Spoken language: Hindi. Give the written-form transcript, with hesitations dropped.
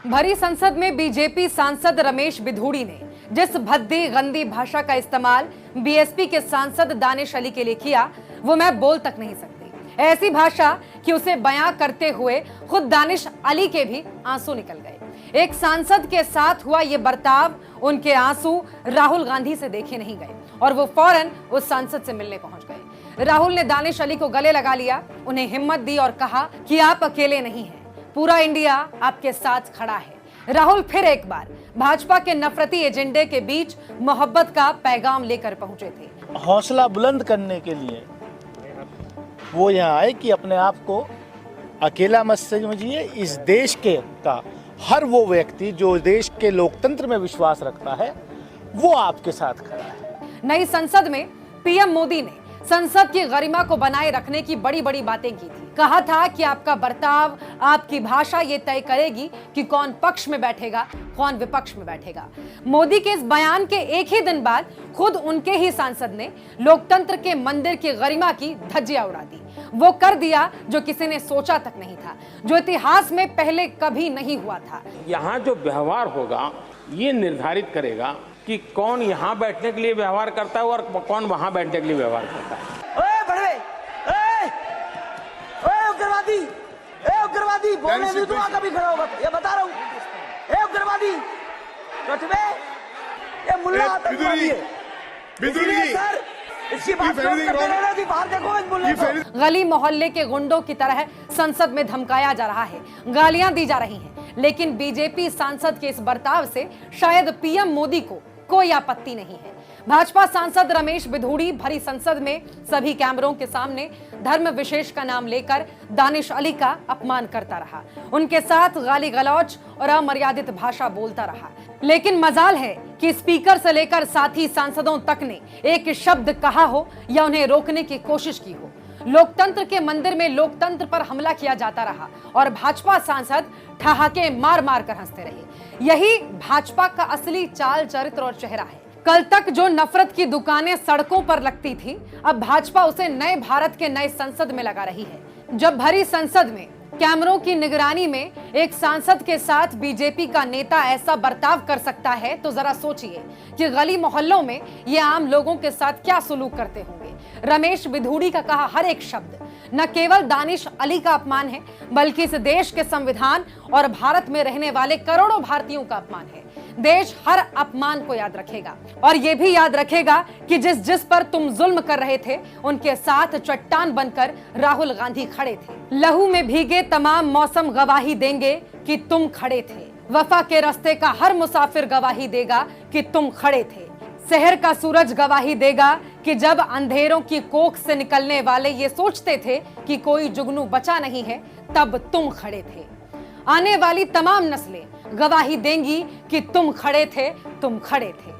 भरी संसद में बीजेपी सांसद रमेश बिधूड़ी ने जिस भद्दी गंदी भाषा का इस्तेमाल बीएसपी के सांसद दानिश अली के लिए किया, वो मैं बोल तक नहीं सकती। ऐसी भाषा कि उसे बयां करते हुए खुद दानिश अली के भी आंसू निकल गए। एक सांसद के साथ हुआ ये बर्ताव, उनके आंसू राहुल गांधी से देखे नहीं गए और वो फौरन उस सांसद से मिलने पहुंच गए। राहुल ने दानिश अली को गले लगा लिया, उन्हें हिम्मत दी और कहा कि आप अकेले नहीं हैं, पूरा इंडिया आपके साथ खड़ा है। राहुल फिर एक बार भाजपा के नफरती एजेंडे के बीच मोहब्बत का पैगाम लेकर पहुंचे थे। हौसला बुलंद करने के लिए वो यहाँ आए कि अपने आप को अकेला मत समझिए। इस देश का हर वो व्यक्ति जो देश के लोकतंत्र में विश्वास रखता है वो आपके साथ खड़ा है। नई संसद में पीएम मोदी ने संसद की गरिमा को बनाए रखने की बड़ी बड़ी बातें की थी। कहा था कि आपका बर्ताव, आपकी भाषा ये तय करेगी कि कौन पक्ष में बैठेगा, कौन विपक्ष में बैठेगा। मोदी के इस बयान के एक ही दिन बाद खुद उनके ही सांसद ने लोकतंत्र के मंदिर की गरिमा की धज्जियां उड़ा दी। वो कर दिया जो किसी ने सोचा तक नहीं था, जो इतिहास में पहले कभी नहीं हुआ था। यहाँ जो व्यवहार होगा ये निर्धारित करेगा कि कौन यहाँ बैठने के लिए व्यवहार करता है और कौन वहाँ बैठने के लिए व्यवहार करता है। उग्रवादी बोलने भी तो कभी खड़ा होगा, ये बता रहा हूँ। उग्रवादी ये मुल्ला आतंकवादी है। सर इसकी बात करते रहना कि बाहर देखो इस मुल्ले को। गली मोहल्ले के गुंडों की तरह संसद में धमकाया जा रहा है, गालियां दी जा रही हैं, लेकिन बीजेपी सांसद के इस बर्ताव से शायद पीएम मोदी को कोई आपत्ति नहीं है। भाजपा सांसद रमेश बिधूड़ी भरी संसद में सभी कैमरों के सामने धर्म विशेष का नाम लेकर दानिश अली का अपमान करता रहा, उनके साथ गाली गलौज और अमर्यादित भाषा बोलता रहा। लेकिन मजाल है कि स्पीकर से लेकर साथी सांसदों तक ने एक शब्द कहा हो या उन्हें रोकने की कोशिश की हो। लोकतंत्र के मंदिर में लोकतंत्र पर हमला किया जाता रहा और भाजपा सांसद ठहाके मार मार कर हंसते रहे। यही भाजपा का असली चाल चरित्र और चेहरा है। कल तक जो नफरत की दुकानें सड़कों पर लगती थी, अब भाजपा उसे नए भारत के नए संसद में लगा रही है। जब भरी संसद में कैमरों की निगरानी में एक सांसद के साथ बीजेपी का नेता ऐसा बर्ताव कर सकता है, तो जरा सोचिए कि गली मोहल्लों में ये आम लोगों के साथ क्या सुलूक करते होंगे। रमेश बिधूड़ी का कहा हर एक शब्द न केवल दानिश अली का अपमान है, बल्कि इस देश के संविधान और भारत में रहने वाले करोड़ों भारतीयों का अपमान है। देश हर अपमान को याद रखेगा और ये भी याद रखेगा कि जिस पर तुम जुल्म कर रहे थे, उनके साथ चट्टान बनकर राहुल गांधी खड़े थे। लहू में भीगे तमाम मौसम गवाही देंगे कि तुम खड़े थे। वफा के रास्ते का हर मुसाफिर गवाही देगा कि तुम खड़े थे। शहर का सूरज गवाही देगा कि जब अंधेरों की कोख से निकलने वाले ये सोचते थे कि कोई जुगनू बचा नहीं है, तब तुम खड़े थे। आने वाली तमाम नस्लें गवाही देंगी कि तुम खड़े थे, तुम खड़े थे।